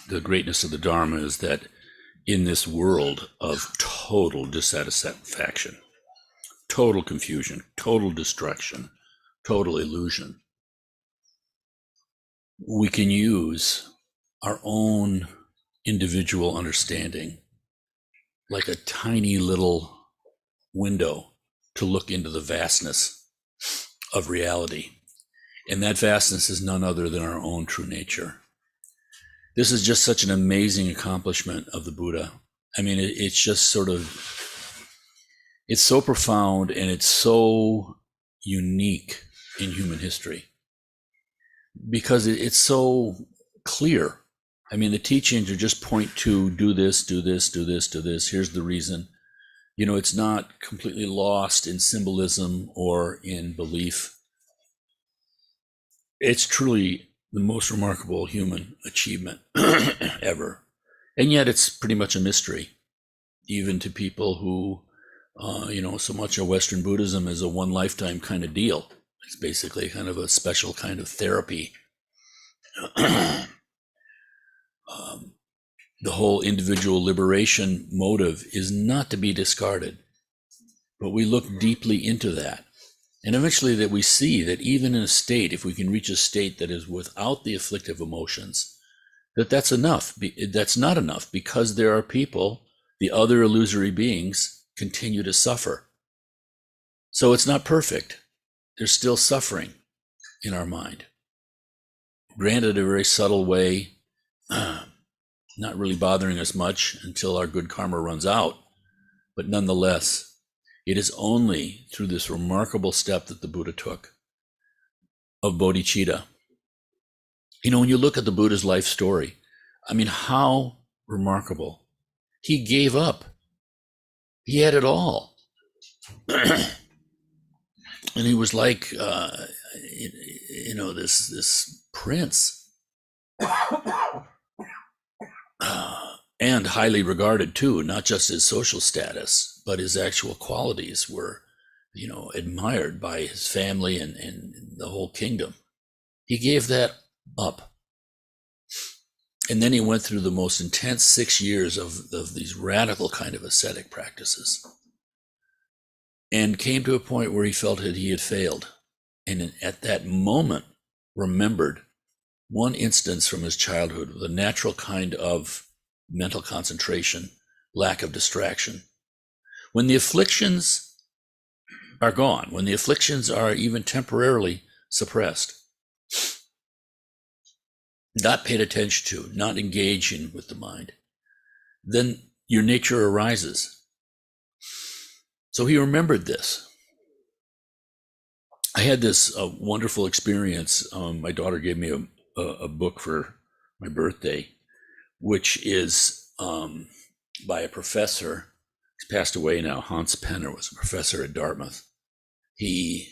The greatness of the Dharma is that in this world of total dissatisfaction, total confusion, total destruction, total illusion, we can use our own individual understanding like a tiny little window to look into the vastness of reality. And that vastness is none other than our own true nature. This is just such an amazing accomplishment of the Buddha. I mean, it's just sort of, it's so profound and it's so unique in human history because it's so clear. I mean, the teachings are just point to do this, do this, do this, do this. Here's the reason. You know, it's not completely lost in symbolism or in belief. It's truly the most remarkable human achievement ever. And yet it's pretty much a mystery, even to people who, so much of Western Buddhism is a one lifetime kind of deal. It's basically kind of a special kind of therapy. The whole individual liberation motive is not to be discarded, but we look deeply into that. And eventually that we see that even in a state, if we can reach a state that is without the afflictive emotions, that's enough. That's not enough because there are people, the other illusory beings, continue to suffer. So it's not perfect. There's still suffering in our mind. Granted, a very subtle way, not really bothering us much until our good karma runs out. But nonetheless, it is only through this remarkable step that the Buddha took of bodhicitta. You know, when you look at the Buddha's life story, I mean, how remarkable. He gave up. He had it all. And he was like, this prince. And highly regarded too, not just his social status, but his actual qualities were, admired by his family and the whole kingdom. He gave that up. And then he went through the most intense 6 years of these radical kind of ascetic practices and came to a point where he felt that he had failed. And at that moment, remembered one instance from his childhood with a natural kind of mental concentration, lack of distraction. When the afflictions are gone, when the afflictions are even temporarily suppressed, not paid attention to, not engaging with the mind, then your nature arises. So he remembered this. I had this wonderful experience. My daughter gave me a book for my birthday, which is by a professor. He's passed away now. Hans Penner was a professor at Dartmouth. He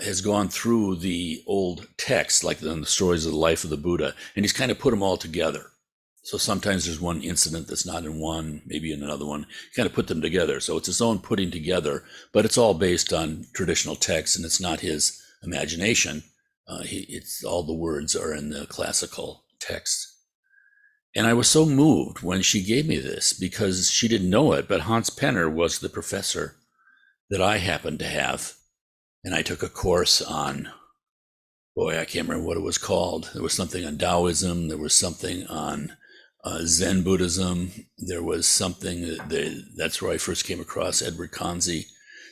has gone through the old texts, like the stories of the life of the Buddha, and he's kind of put them all together. So sometimes there's one incident that's not in one, maybe in another one. He kind of put them together. So it's his own putting together, but it's all based on traditional texts, and it's not his imagination. It's all the words are in the classical texts. And I was so moved when she gave me this because she didn't know it, but Hans Penner was the professor that I happened to have. And I took a course on, I can't remember what it was called. There was something on Taoism. There was something on Zen Buddhism. There was something, that's where I first came across Edward Kanzi.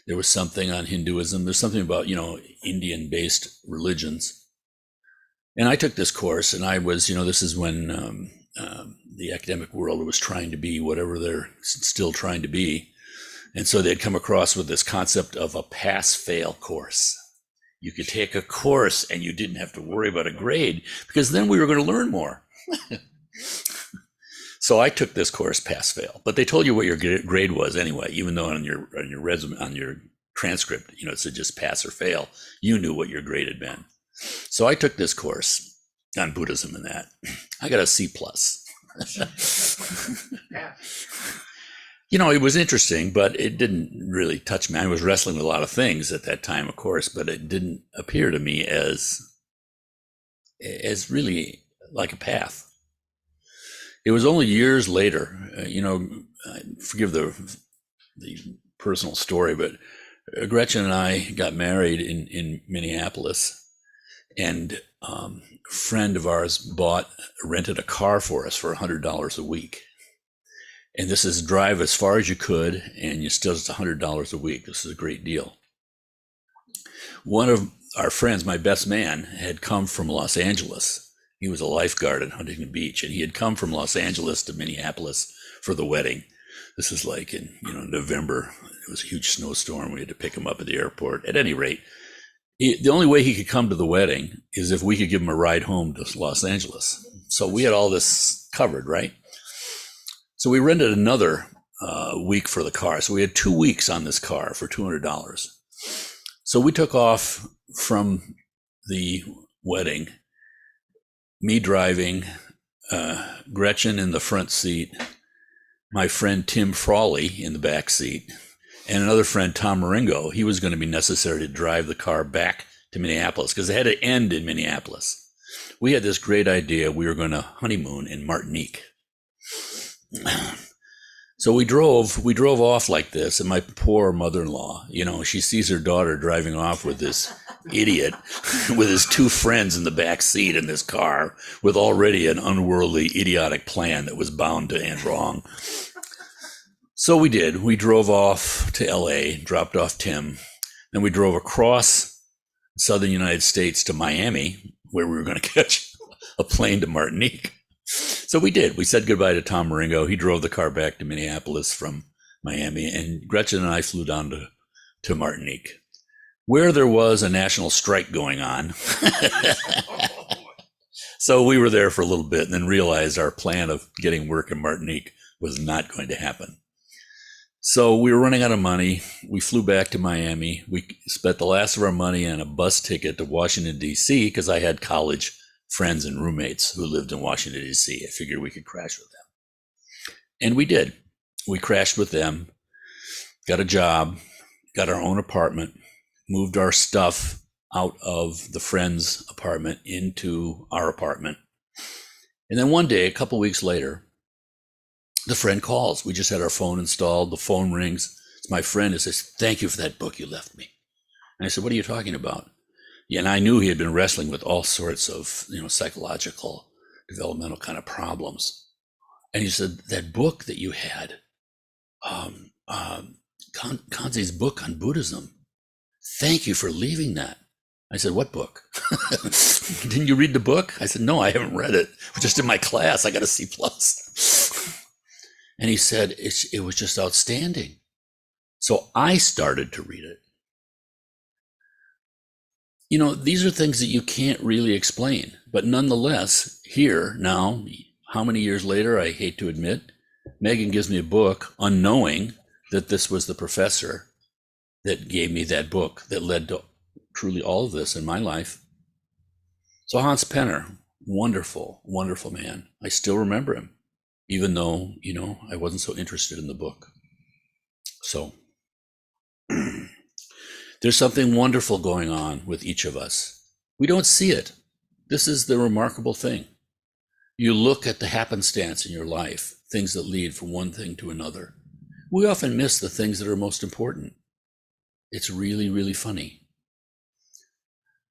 There was something on Hinduism. There's something about, Indian-based religions. And I took this course, and I was, this is when the academic world was trying to be whatever they're still trying to be. And so they'd come across with this concept of a pass-fail course. You could take a course and you didn't have to worry about a grade because then we were going to learn more. So I took this course, pass-fail, but they told you what your grade was anyway, even though on your resume, on your transcript, it said just pass or fail. You knew what your grade had been. So I took this course on Buddhism and that. I got a C+. It was interesting, but it didn't really touch me. I was wrestling with a lot of things at that time, of course, but it didn't appear to me as really like a path. It was only years later, forgive the personal story, but Gretchen and I got married in Minneapolis, and a friend of ours rented a car for us for $100 a week. And this is drive as far as you could, and you still it's $100 a week. This is a great deal. One of our friends, my best man, had come from Los Angeles. He was a lifeguard at Huntington Beach, and he had come from Los Angeles to Minneapolis for the wedding. This is like in November. It was a huge snowstorm. We had to pick him up at the airport. At any rate, the only way he could come to the wedding is if we could give him a ride home to Los Angeles. So we had all this covered, right? So we rented another week for the car. So we had 2 weeks on this car for $200. So we took off from the wedding, me driving, Gretchen in the front seat, my friend Tim Frawley in the back seat, and another friend, Tom Maringo. He was going to be necessary to drive the car back to Minneapolis because it had to end in Minneapolis. We had this great idea. We were going to honeymoon in Martinique. So we drove off like this, and my poor mother-in-law, she sees her daughter driving off with this idiot with his two friends in the back seat in this car with already an unworldly, idiotic plan that was bound to end wrong. So we did. We drove off to LA, dropped off Tim, then we drove across southern United States to Miami, where we were going to catch a plane to Martinique. So we did. We said goodbye to Tom Maringo. He drove the car back to Minneapolis from Miami, and Gretchen and I flew down to Martinique, where there was a national strike going on. So we were there for a little bit and then realized our plan of getting work in Martinique was not going to happen. So we were running out of money. We flew back to Miami. We spent the last of our money on a bus ticket to Washington, D.C., because I had college friends and roommates who lived in Washington, D.C. I figured we could crash with them. And we did. We crashed with them, got a job, got our own apartment, moved our stuff out of the friend's apartment into our apartment. And then one day, a couple weeks later, the friend calls. We just had our phone installed. The phone rings. It's my friend who says, "Thank you for that book you left me." And I said, "What are you talking about?" Yeah, and I knew he had been wrestling with all sorts of, psychological, developmental kind of problems. And he said, "That book that you had, Kanze's book on Buddhism. Thank you for leaving that." I said, "What book?" "Didn't you read the book?" I said, "No, I haven't read it. Just in my class, I got a C+." And he said, it was just outstanding. So I started to read it. These are things that you can't really explain, but nonetheless, here now, how many years later, I hate to admit, Megan gives me a book unknowing that this was the professor that gave me that book that led to truly all of this in my life. So Hans Penner, wonderful, wonderful man. I still remember him, even though, I wasn't so interested in the book. So there's something wonderful going on with each of us. We don't see it. This is the remarkable thing. You look at the happenstance in your life, things that lead from one thing to another. We often miss the things that are most important. It's really, really funny.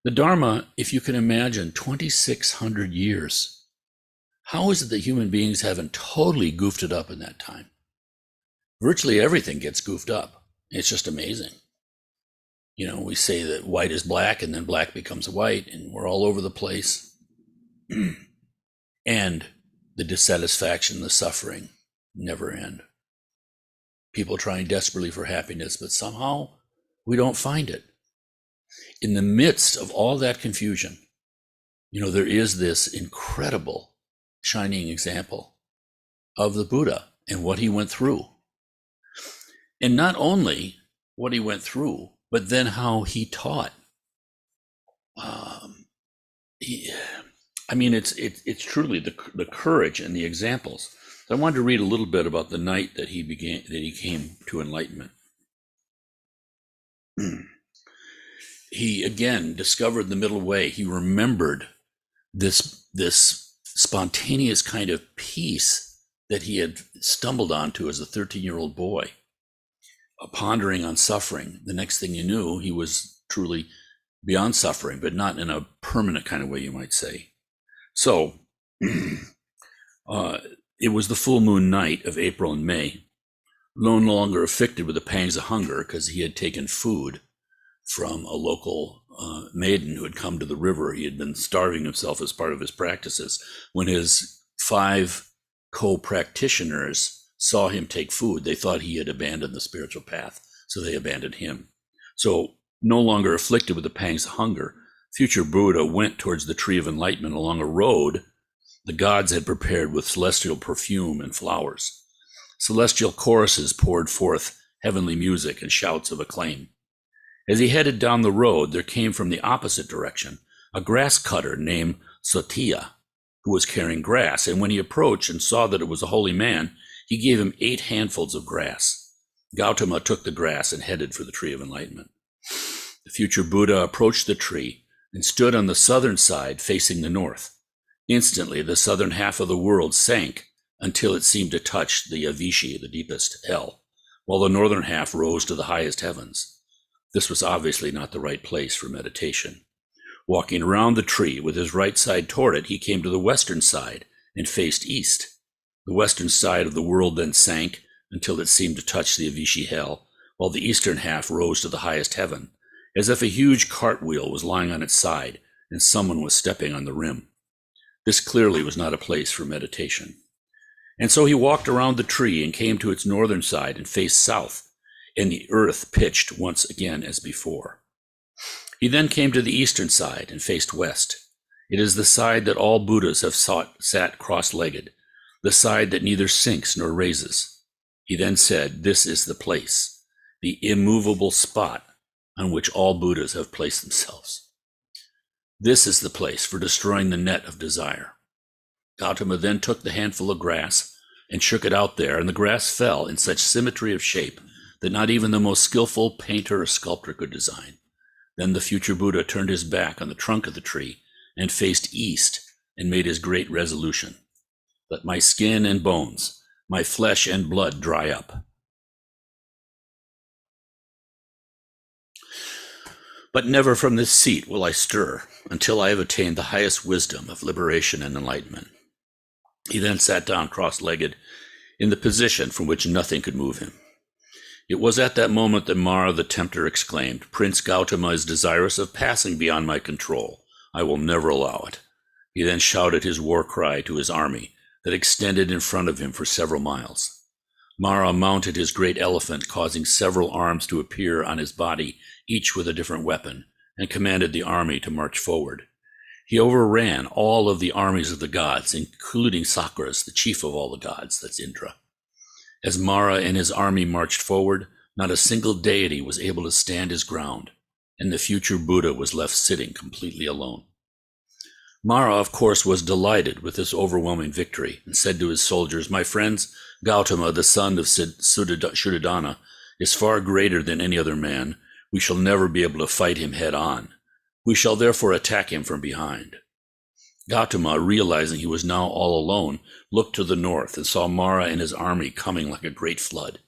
The Dharma, if you can imagine, 2,600 years. How is it that human beings haven't totally goofed it up in that time? Virtually everything gets goofed up. It's just amazing. We say that white is black and then black becomes white, and we're all over the place. And the dissatisfaction, the suffering never end. People trying desperately for happiness, but somehow we don't find it. In the midst of all that confusion, there is this incredible shining example of the Buddha and what he went through. And not only what he went through, but then how he taught. It's truly the courage and the examples. So I wanted to read a little bit about the night that he came to enlightenment. He again discovered the middle way. He remembered this spontaneous kind of peace that he had stumbled onto as a 13-year-old boy, pondering on suffering. The next thing you knew, he was truly beyond suffering, but not in a permanent kind of way, you might say. So it was the full moon night of April and May, no longer afflicted with the pangs of hunger because he had taken food from a local maiden who had come to the river. He had been starving himself as part of his practices. When his 5 co-practitioners saw him take food, they thought he had abandoned the spiritual path, so they abandoned him. So no longer afflicted with the pangs of hunger, future Buddha went towards the tree of enlightenment along a road the gods had prepared with celestial perfume and flowers. Celestial choruses poured forth heavenly music and shouts of acclaim. As he headed down the road, there came from the opposite direction a grass cutter named Sotia, who was carrying grass, and when he approached and saw that it was a holy man, he gave him 8 handfuls of grass. Gautama took the grass and headed for the tree of enlightenment. The future Buddha approached the tree and stood on the southern side facing the north. Instantly, the southern half of the world sank until it seemed to touch the Avishi, the deepest hell, while the northern half rose to the highest heavens. This was obviously not the right place for meditation. Walking around the tree with his right side toward it, he came to the western side and faced east. The western side of the world then sank until it seemed to touch the Avishi hell, while the eastern half rose to the highest heaven, as if a huge cartwheel was lying on its side and someone was stepping on the rim. This clearly was not a place for meditation. And so he walked around the tree and came to its northern side and faced south, and the earth pitched once again as before. He then came to the eastern side and faced west. It is the side that all Buddhas have sat cross-legged, the side that neither sinks nor raises. He then said, "This is the place, the immovable spot on which all Buddhas have placed themselves. This is the place for destroying the net of desire." Gautama then took the handful of grass and shook it out there, and the grass fell in such symmetry of shape that not even the most skillful painter or sculptor could design. Then the future Buddha turned his back on the trunk of the tree and faced east and made his great resolution. "Let my skin and bones, my flesh and blood dry up. But never from this seat will I stir until I have attained the highest wisdom of liberation and enlightenment." He then sat down cross-legged in the position from which nothing could move him. It was at that moment that Mara the tempter exclaimed, "Prince Gautama is desirous of passing beyond my control. I will never allow it." He then shouted his war cry to his army that extended in front of him for several miles. Mara mounted his great elephant, causing several arms to appear on his body, each with a different weapon, and commanded the army to march forward. He overran all of the armies of the gods, including Sakras, the chief of all the gods, that's Indra. As Mara and his army marched forward, not a single deity was able to stand his ground, and the future Buddha was left sitting completely alone. Mara, of course, was delighted with this overwhelming victory and said to his soldiers, "My friends, Gautama, the son of Shuddhadana, is far greater than any other man. We shall never be able to fight him head on. We shall therefore attack him from behind." Gautama, realizing he was now all alone, looked to the north and saw Mara and his army coming like a great flood.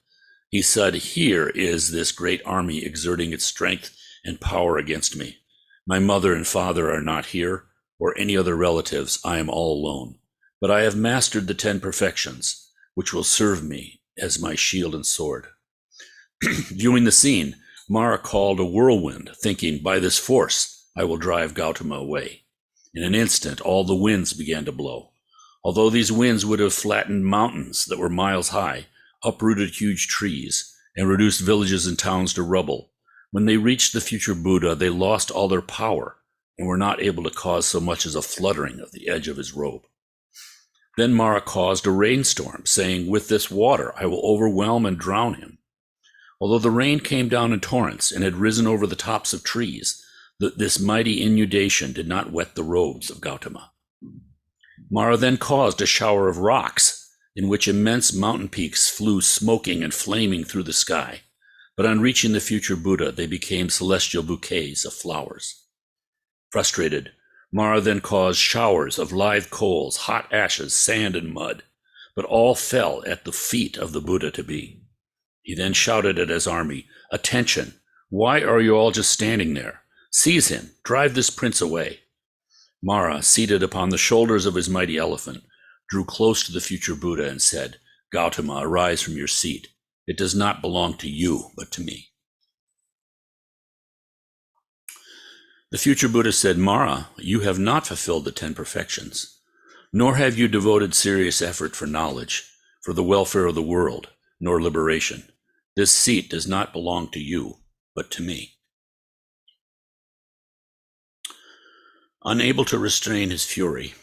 He said, "Here is this great army exerting its strength and power against me. My mother and father are not here, or any other relatives. I am all alone. But I have mastered the 10 perfections, which will serve me as my shield and sword." Viewing the scene, Mara called a whirlwind, thinking, "By this force I will drive Gautama away." In an instant, all the winds began to blow. Although these winds would have flattened mountains that were miles high, uprooted huge trees, and reduced villages and towns to rubble, when they reached the future Buddha, they lost all their power and were not able to cause so much as a fluttering of the edge of his robe. Then Mara caused a rainstorm, saying, "With this water I will overwhelm and drown him." Although the rain came down in torrents and had risen over the tops of trees, this mighty inundation did not wet the robes of Gautama. Mara then caused a shower of rocks in which immense mountain peaks flew smoking and flaming through the sky. But on reaching the future Buddha, they became celestial bouquets of flowers. Frustrated, Mara then caused showers of live coals, hot ashes, sand, and mud, but all fell at the feet of the Buddha-to-be. He then shouted at his army, "Attention! Why are you all just standing there? Seize him! Drive this prince away!" Mara, seated upon the shoulders of his mighty elephant, drew close to the future Buddha and said, "Gautama, arise from your seat. It does not belong to you, but to me." The future Buddha said, "Mara, you have not fulfilled the 10 perfections, nor have you devoted serious effort for knowledge, for the welfare of the world, nor liberation. This seat does not belong to you, but to me." Unable to restrain his fury,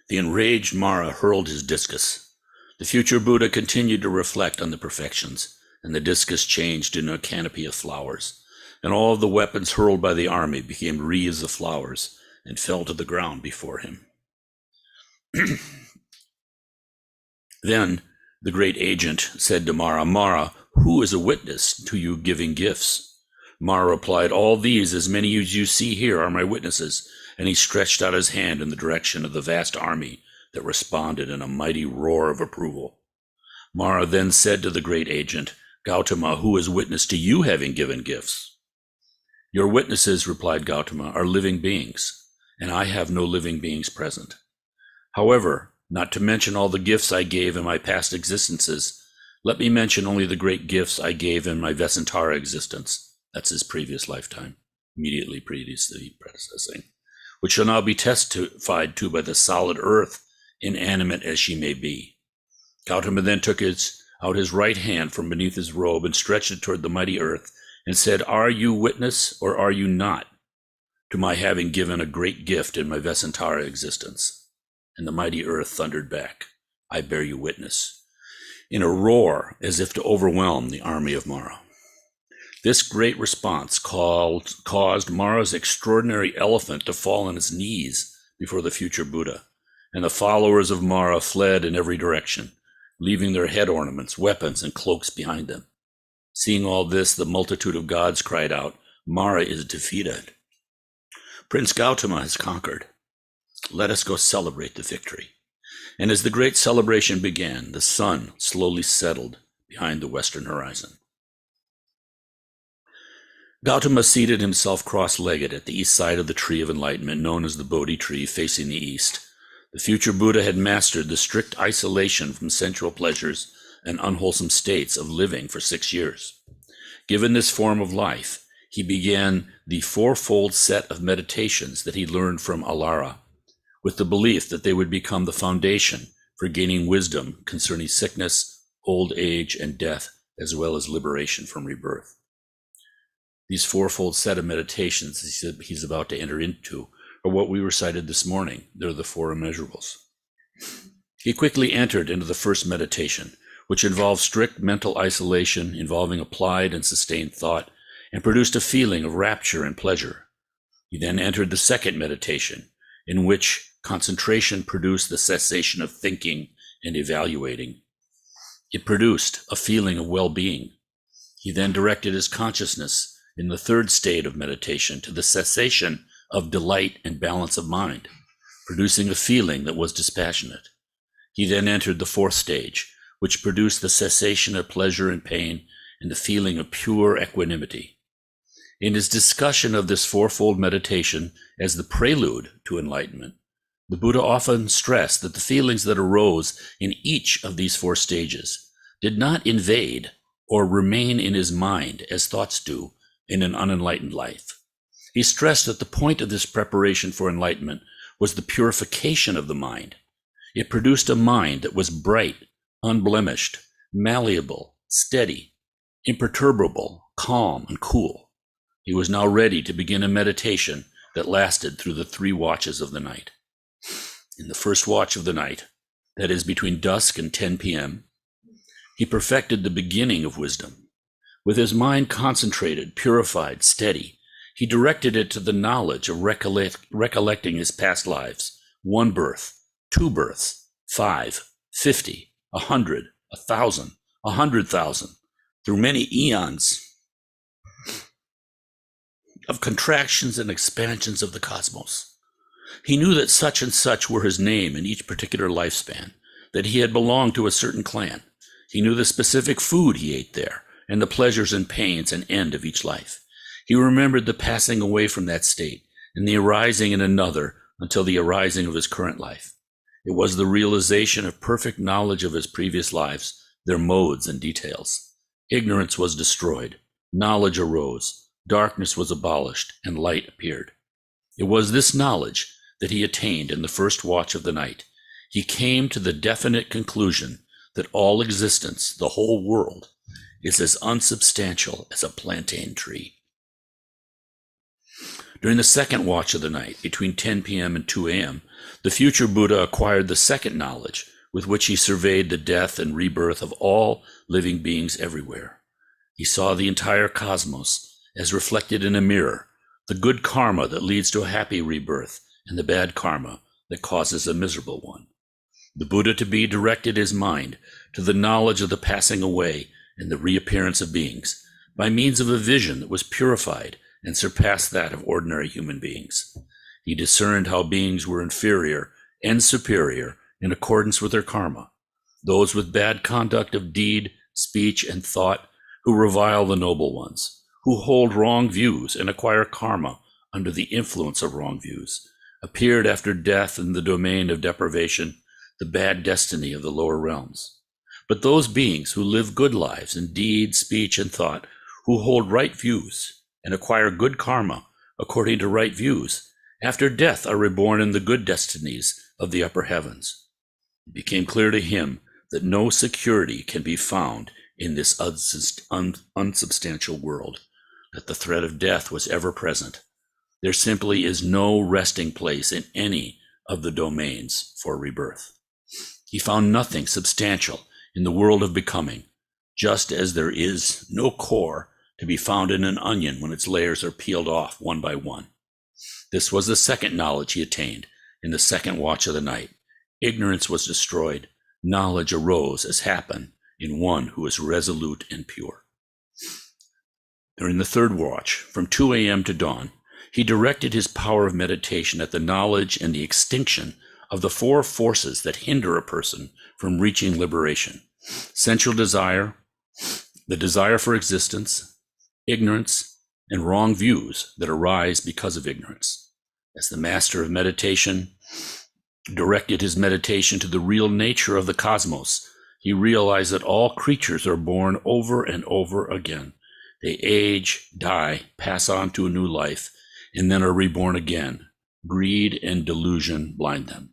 the enraged Mara hurled his discus. The future Buddha continued to reflect on the perfections, and the discus changed into a canopy of flowers, and all of the weapons hurled by the army became wreaths of flowers and fell to the ground before him. Then the great agent said to Mara, "Mara, who is a witness to you giving gifts?" Mara replied, "All these, as many as you see here, are my witnesses." And he stretched out his hand in the direction of the vast army that responded in a mighty roar of approval. Mara then said to the great agent, "Gautama, who is witness to you having given gifts?" "Your witnesses," replied Gautama, "are living beings, and I have no living beings present. However, not to mention all the gifts I gave in my past existences, let me mention only the great gifts I gave in my Vesantara existence," that's his previous lifetime, immediately previously predecessing, "which shall now be testified to by the solid earth, inanimate as she may be." Gautama then took out his right hand from beneath his robe and stretched it toward the mighty earth and said, "Are you witness or are you not to my having given a great gift in my Vesantara existence?" And the mighty earth thundered back, "I bear you witness," in a roar as if to overwhelm the army of Mara. This great response caused Mara's extraordinary elephant to fall on its knees before the future Buddha, and the followers of Mara fled in every direction, leaving their head ornaments, weapons, and cloaks behind them. Seeing all this, the multitude of gods cried out, "Mara is defeated. Prince Gautama has conquered. Let us go celebrate the victory." And as the great celebration began, the sun slowly settled behind the western horizon. Gautama seated himself cross-legged at the east side of the tree of enlightenment, known as the Bodhi tree, facing the east. The future Buddha had mastered the strict isolation from sensual pleasures and unwholesome states of living for 6 years. Given this form of life, he began the 4-fold set of meditations that he learned from Alara, with the belief that they would become the foundation for gaining wisdom concerning sickness, old age, and death, as well as liberation from rebirth. These 4-fold set of meditations he's about to enter into are what we recited this morning. They're the 4 immeasurables. He quickly entered into the first meditation, which involved strict mental isolation involving applied and sustained thought, and produced a feeling of rapture and pleasure. He then entered the second meditation, in which concentration produced the cessation of thinking and evaluating. It produced a feeling of well-being. He then directed his consciousness in the third state of meditation to the cessation of delight and balance of mind, producing a feeling that was dispassionate. He then entered the fourth stage, which produced the cessation of pleasure and pain and the feeling of pure equanimity. In his discussion of this 4-fold meditation as the prelude to enlightenment, the Buddha often stressed that the feelings that arose in each of these 4 stages did not invade or remain in his mind as thoughts do in an unenlightened life. He stressed that the point of this preparation for enlightenment was the purification of the mind. It produced a mind that was bright, unblemished, malleable, steady, imperturbable, calm, and cool. He was now ready to begin a meditation that lasted through the 3 watches of the night. In the first watch of the night, that is between dusk and 10 p.m., he perfected the beginning of wisdom. With his mind concentrated, purified, steady, he directed it to the knowledge of recollecting his past lives, 1 birth, 2 births, 5, 50, 100, 1,000, 100,000, through many eons of contractions and expansions of the cosmos. He knew that such and such were his name in each particular lifespan, that he had belonged to a certain clan. He knew the specific food he ate there, and the pleasures and pains and end of each life. He remembered the passing away from that state, and the arising in another until the arising of his current life. It was the realization of perfect knowledge of his previous lives, their modes and details. Ignorance was destroyed, knowledge arose, darkness was abolished, and light appeared. It was this knowledge that he attained in the first watch of the night. He came to the definite conclusion that all existence, the whole world, is as unsubstantial as a plantain tree. During the second watch of the night, between 10 p.m. and 2 a.m., the future Buddha acquired the second knowledge with which he surveyed the death and rebirth of all living beings everywhere. He saw the entire cosmos as reflected in a mirror, the good karma that leads to a happy rebirth and the bad karma that causes a miserable one. The Buddha-to-be directed his mind to the knowledge of the passing away and the reappearance of beings by means of a vision that was purified and surpassed that of ordinary human beings. He discerned how beings were inferior and superior in accordance with their karma, those with bad conduct of deed, speech, and thought who revile the noble ones, who hold wrong views and acquire karma under the influence of wrong views, appeared after death in the domain of deprivation, the bad destiny of the lower realms. But those beings who live good lives in deed, speech, and thought, who hold right views and acquire good karma according to right views, after death are reborn in the good destinies of the upper heavens. It became clear to him that no security can be found in this unsubstantial world, that the threat of death was ever present. There simply is no resting place in any of the domains for rebirth. He found nothing substantial in the world of becoming, just as there is no core to be found in an onion when its layers are peeled off one by one. This was the second knowledge he attained in the second watch of the night. Ignorance was destroyed. Knowledge arose as happened in one who is resolute and pure. During the third watch, from 2 a.m. to dawn, he directed his power of meditation at the knowledge and the extinction of the four forces that hinder a person from reaching liberation: sensual desire, the desire for existence, ignorance, and wrong views that arise because of ignorance. As the master of meditation directed his meditation to the real nature of the cosmos, he realized that all creatures are born over and over again. They age, die, pass on to a new life, and then are reborn again. Greed and delusion blind them.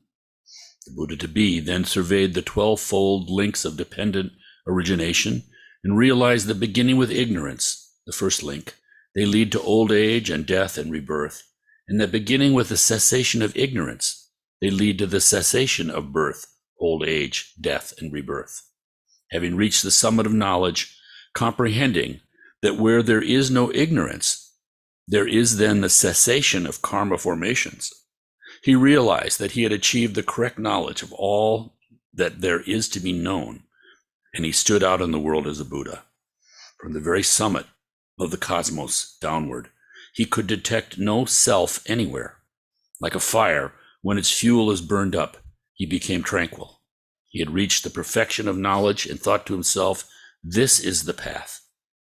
The Buddha-to-be then surveyed the 12-fold links of dependent origination and realized that beginning with ignorance, the first link, they lead to old age and death and rebirth, and that beginning with the cessation of ignorance, they lead to the cessation of birth, old age, death, and rebirth. Having reached the summit of knowledge, comprehending that where there is no ignorance, there is then the cessation of karma formations, he realized that he had achieved the correct knowledge of all that there is to be known, and he stood out in the world as a Buddha. From the very summit of the cosmos downward, he could detect no self anywhere. Like a fire, when its fuel is burned up, he became tranquil. He had reached the perfection of knowledge and thought to himself, "This is the path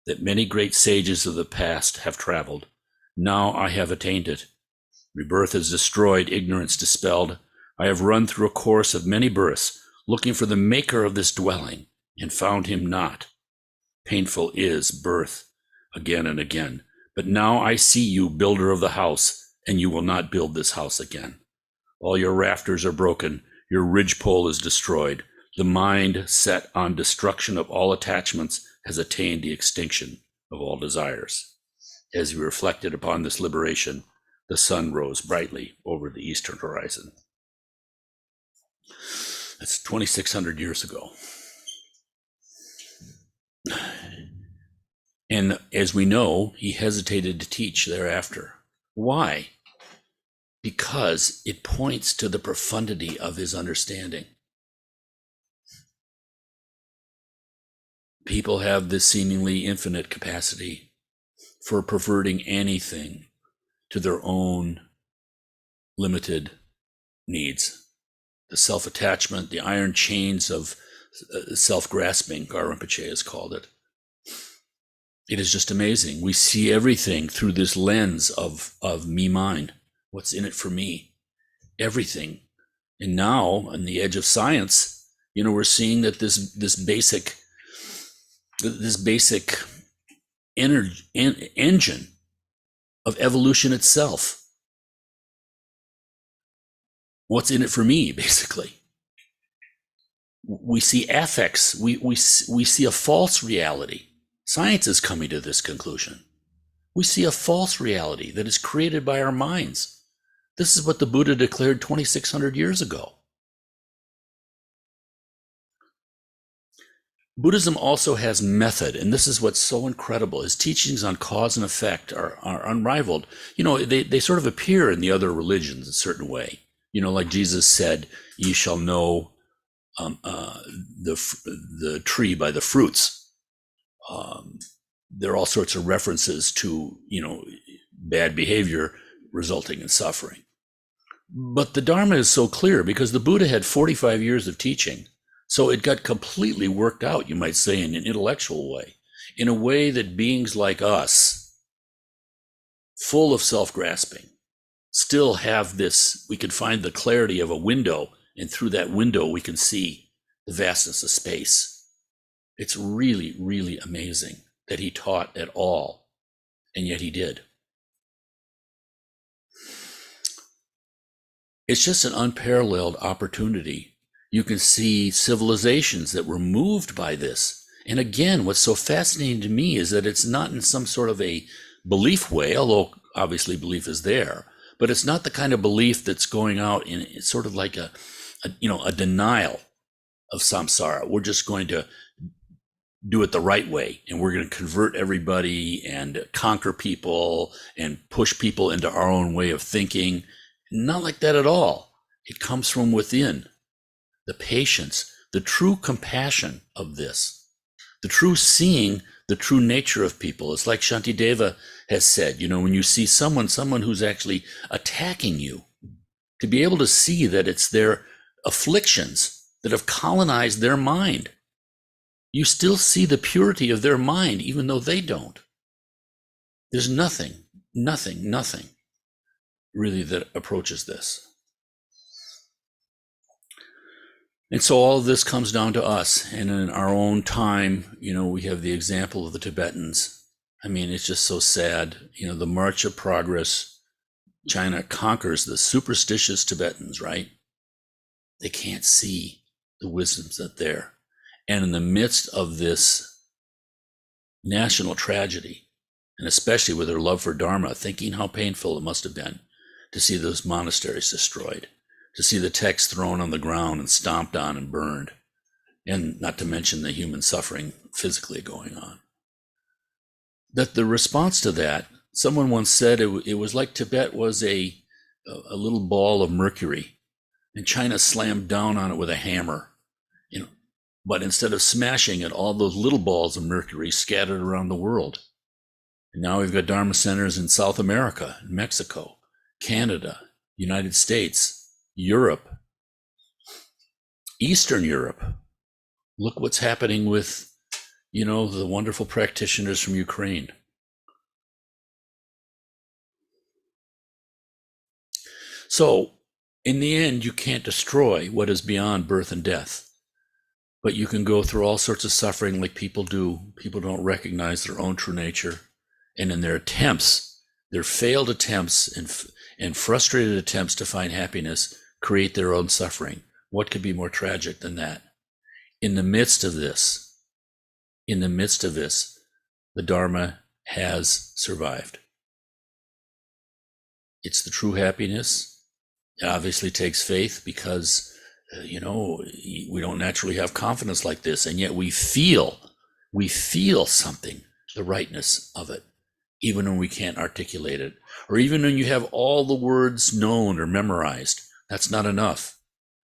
that many great sages of the past have traveled. Now I have attained it. Rebirth is destroyed, ignorance dispelled. I have run through a course of many births, looking for the maker of this dwelling, and found him not. Painful is birth again and again, but now I see you, builder of the house, and you will not build this house again. All your rafters are broken, your ridgepole is destroyed. The mind set on destruction of all attachments has attained the extinction of all desires." As he reflected upon this liberation, the sun rose brightly over the eastern horizon. That's 2,600 years ago. And as we know, he hesitated to teach thereafter. Why? Because it points to the profundity of his understanding. people have this seemingly infinite capacity for perverting anything to their own limited needs. The self-attachment, the iron chains of self-grasping, Gar Rinpoche has called it. It is just amazing. We see everything through this lens of me, mine. What's in it for me? Everything. And now, on the edge of science, we're seeing that this basic engine of evolution itself. What's in it for me, basically? We see affects. We see a false reality. Science is coming to this conclusion. We see a false reality that is created by our minds. This is what the Buddha declared 2,600 years ago. Buddhism also has method, and this is what's so incredible. His teachings on cause and effect are unrivaled. They sort of appear in the other religions in a certain way. Like Jesus said, "Ye shall know the tree by the fruits." There are all sorts of references to, bad behavior resulting in suffering. But the Dharma is so clear because the Buddha had 45 years of teaching. So it got completely worked out, you might say, in an intellectual way, in a way that beings like us, full of self-grasping, still have this. We can find the clarity of a window, and through that window we can see the vastness of space. It's really, really amazing that he taught at all, and yet he did. It's just an unparalleled opportunity. You can see civilizations that were moved by this. And again, what's so fascinating to me is that it's not in some sort of a belief way, although obviously belief is there, but it's not the kind of belief that's going out in sort of like a denial of samsara. We're just going to do it the right way, and we're going to convert everybody and conquer people and push people into our own way of thinking. Not like that at all. It comes from within. The patience, the true compassion of this, the true seeing the true nature of people. It's like Shantideva has said, when you see someone who's actually attacking you, to be able to see that it's their afflictions that have colonized their mind. You still see the purity of their mind, even though they don't. There's nothing really that approaches this. And so all of this comes down to us. And in our own time, we have the example of the Tibetans. I mean, it's just so sad. The march of progress, China conquers the superstitious Tibetans, right? They can't see the wisdoms that there. And in the midst of this national tragedy, and especially with their love for Dharma, thinking how painful it must have been to see those monasteries destroyed, to see the texts thrown on the ground and stomped on and burned, and not to mention the human suffering physically going on. That the response to that, someone once said it was like Tibet was a little ball of mercury, and China slammed down on it with a hammer. But instead of smashing it, all those little balls of mercury scattered around the world. And now we've got Dharma centers in South America, Mexico, Canada, United States, Europe, Eastern Europe. Look what's happening with, the wonderful practitioners from Ukraine. So, in the end, you can't destroy what is beyond birth and death. But you can go through all sorts of suffering like people do. People don't recognize their own true nature. And in their attempts, their failed attempts and frustrated attempts to find happiness, create their own suffering. What could be more tragic than that? In the midst of this, the Dharma has survived. It's the true happiness. It obviously takes faith because we don't naturally have confidence like this, and yet we feel something, the rightness of it, even when we can't articulate it, or even when you have all the words known or memorized. That's not enough.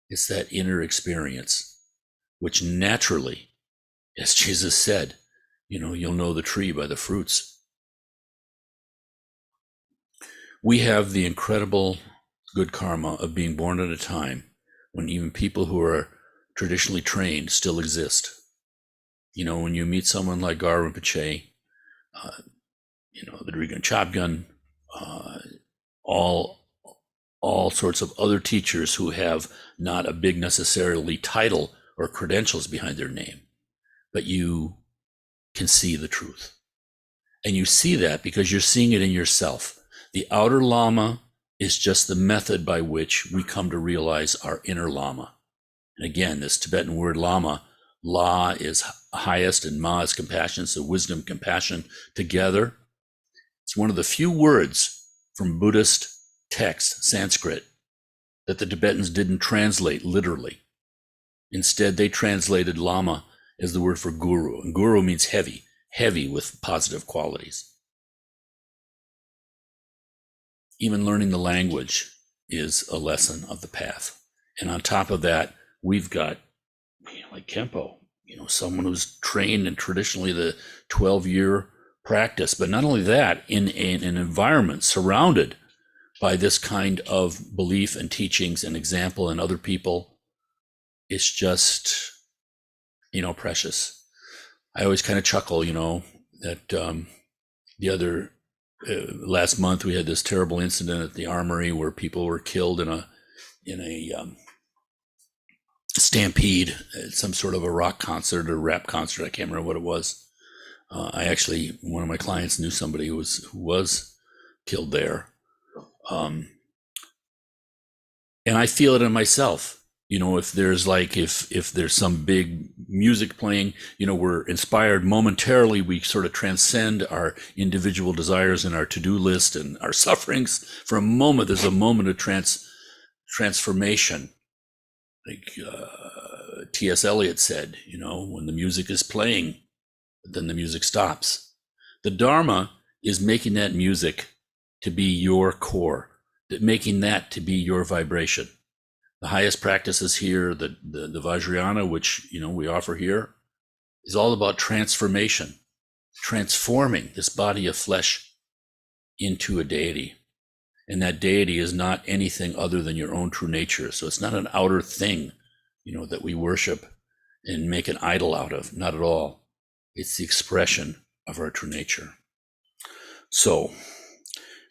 It's that inner experience, which naturally As Jesus said, you'll know the tree by the fruits. We have the incredible good karma of being born at a time when even people who are traditionally trained still exist. When you meet someone like Gar Rinpoche, the Drigan Chopgun, all sorts of other teachers who have not a big necessarily title or credentials behind their name, but you can see the truth. And you see that because you're seeing it in yourself. The outer Lama is just the method by which we come to realize our inner Lama. And again, this Tibetan word Lama, La is highest and Ma is compassion, so wisdom, compassion together. It's one of the few words from Buddhist text, Sanskrit, that the Tibetans didn't translate literally. Instead, they translated Lama as the word for guru, and guru means heavy with positive qualities. Even learning the language is a lesson of the path. And on top of that, we've got like Kempo, someone who's trained in traditionally the 12-year practice. But not only that, in an environment surrounded by this kind of belief and teachings and example and other people, it's just, precious. I always kind of chuckle, that the other last month we had this terrible incident at the Armory where people were killed in a stampede at some sort of a rock concert or rap concert. I can't remember what it was. One of my clients knew somebody who was killed there. And I feel it in myself. If there's some big music playing, we're inspired momentarily. We sort of transcend our individual desires and our to-do list and our sufferings for a moment. There's a moment of transformation. Like T.S. Eliot said, when the music is playing, then the music stops. The Dharma is making that music to be your core, making that to be your vibration. The highest practices here, the Vajrayana, which we offer here, is all about transformation, transforming this body of flesh into a deity. And that deity is not anything other than your own true nature. So it's not an outer thing, that we worship and make an idol out of. Not at all. It's the expression of our true nature. So,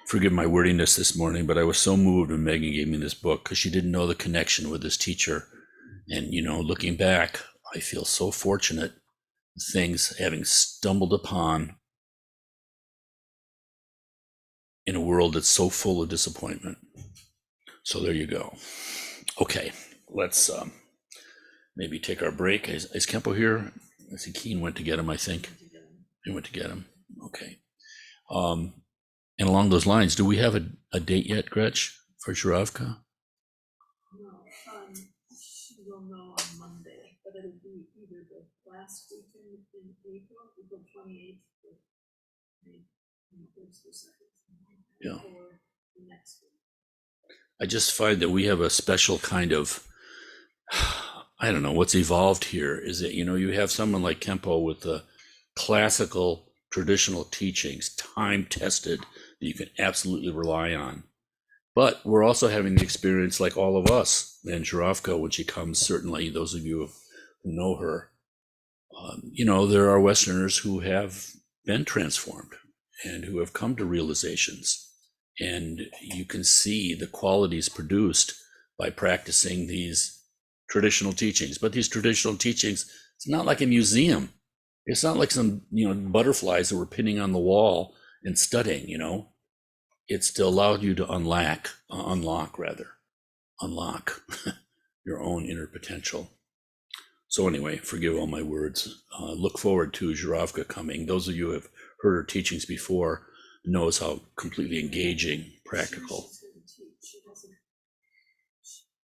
forgive my wordiness this morning, but I was so moved when Megan gave me this book because she didn't know the connection with this teacher. And, looking back, I feel so fortunate, things having stumbled upon in a world that's so full of disappointment. So there you go. Okay, let's maybe take our break. Is Kempo here? I think Keen went to get him, I think. He went to get him. Okay. And along those lines, do we have a date yet, Gretch, for Zhuravka? No, she will know on Monday, but it'll be either the last weekend in April 28th, or May 1st or 2nd. Yeah. Or the next week. I just find that we have a special kind of, I don't know, what's evolved here is that, you have someone like Kempo with the classical traditional teachings, time-tested, that you can absolutely rely on. But we're also having the experience, like all of us, and Zhuravka, when she comes, certainly those of you who know her, there are Westerners who have been transformed and who have come to realizations. And you can see the qualities produced by practicing these traditional teachings. But these traditional teachings, it's not like a museum. It's not like some, butterflies that we're pinning on the wall and studying, It's to allow you to unlock your own inner potential. So anyway, forgive all my words. Look forward to Zhuravka coming. Those of you who have heard her teachings before knows how completely engaging, practical.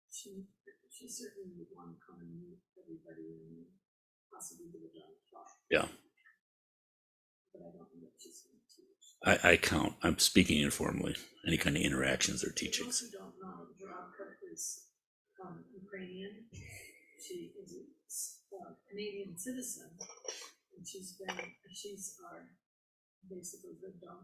She certainly would want to come and meet everybody and possibly do a Dharma talk. Yeah. But I don't know what she's going to teach. I count. I'm speaking informally. Any kind of interactions or teachings. Those who don't know, Zhuravka is Ukrainian. She is a Canadian citizen, she's our, basically the Dharma